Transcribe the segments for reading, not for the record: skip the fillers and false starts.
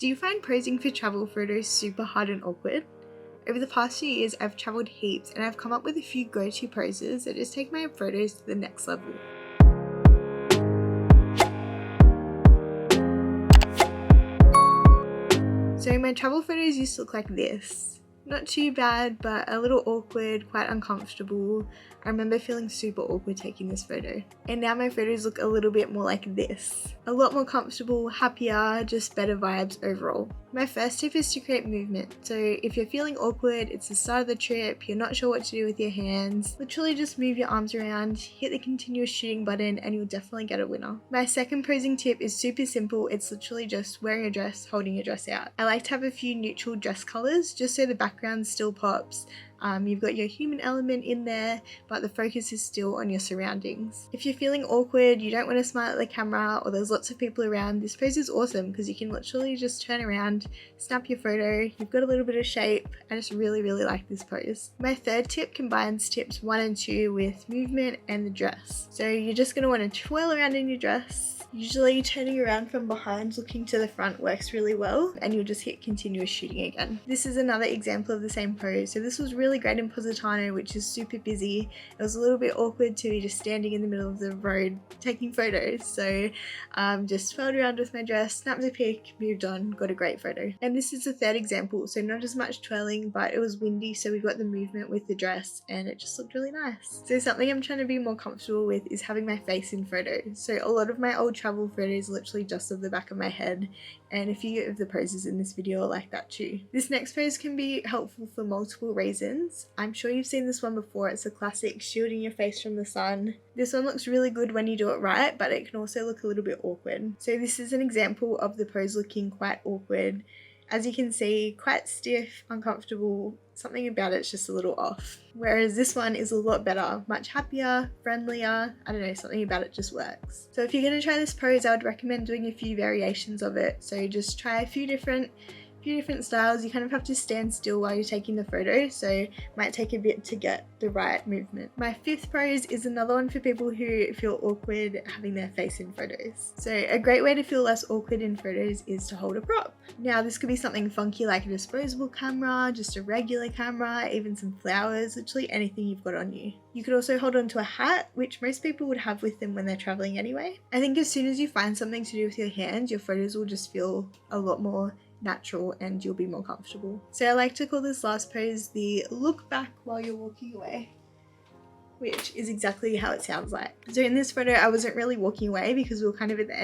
Do you find posing for travel photos super hard and awkward? Over the past few years, I've travelled heaps and I've come up with a few go-to poses that just take my photos to the next level. So my travel photos used to look like this. Not too bad, but a little awkward, quite uncomfortable. I remember feeling super awkward taking this photo. And now my photos look a little bit more like this. A lot more comfortable, happier, just better vibes overall. My first tip is to create movement. So if you're feeling awkward, it's the start of the trip, you're not sure what to do with your hands, literally just move your arms around, hit the continuous shooting button, and you'll definitely get a winner. My second posing tip is super simple. It's literally just wearing a dress, holding your dress out. I like to have a few neutral dress colors just so the background still pops. You've got your human element in there, but the focus is still on your surroundings. If you're feeling awkward, you don't want to smile at the camera, or there's lots of people around, this pose is awesome because you can literally just turn around, snap your photo, you've got a little bit of shape. I just really like this pose. My third tip combines tips 1 and 2 with movement and the dress. So you're just going to want to twirl around in your dress. Usually turning around from behind looking to the front works really well, and you'll just hit continuous shooting again. This is another example of the same pose. So this was really great in Positano, which is super busy. It was a little bit awkward to be just standing in the middle of the road taking photos. So just twirled around with my dress, snapped a pic, moved on, got a great photo. And this is the third example. So not as much twirling, but it was windy, so we got the movement with the dress and it just looked really nice. So something I'm trying to be more comfortable with is having my face in photos. So a lot of my old travel photos literally just of the back of my head, and a few of the poses in this video are like that too. This next pose can be helpful for multiple reasons. I'm sure you've seen this one before. It's a classic shielding your face from the sun. This one looks really good when you do it right, but it can also look a little bit awkward. So this is an example of the pose looking quite awkward. As you can see, quite stiff, uncomfortable, something about it's just a little off. Whereas this one is a lot better, much happier, friendlier, I don't know, something about it just works. So if you're going to try this pose, I would recommend doing a few variations of it. So just try a few different styles. You kind of have to stand still while you're taking the photo, so it might take a bit to get the right movement. My fifth pose is another one for people who feel awkward having their face in photos. So a great way to feel less awkward in photos is to hold a prop. Now this could be something funky like a disposable camera, just a regular camera, even some flowers, literally anything you've got on you. You could also hold on to a hat, which most people would have with them when they're traveling anyway. I think as soon as you find something to do with your hands, your photos will just feel a lot more natural and you'll be more comfortable. So I like to call this last pose the look back while you're walking away, which is exactly how it sounds like. So in this photo, I wasn't really walking away because we were kind of at the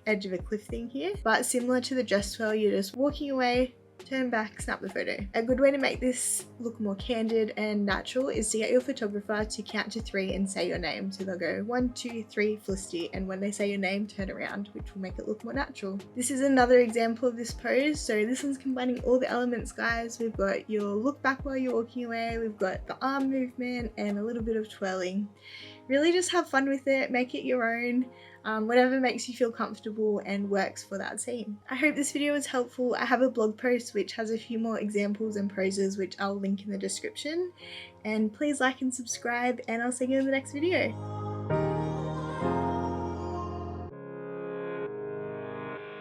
edge of a cliff thing here, but similar to the dress twirl, you're just walking away, turn back, snap the photo. A good way to make this look more candid and natural is to get your photographer to count to 3 and say your name. So they'll go 1, 2, 3, Felicity, and when they say your name, turn around, which will make it look more natural. This is another example of this pose. So this one's combining all the elements, guys. We've got your look back while you're walking away, we've got the arm movement, and a little bit of twirling. Really just have fun with it, make it your own. Whatever makes you feel comfortable and works for that scene. I hope this video was helpful. I have a blog post which has a few more examples and poses which I'll link in the description. And please like and subscribe, and I'll see you in the next video.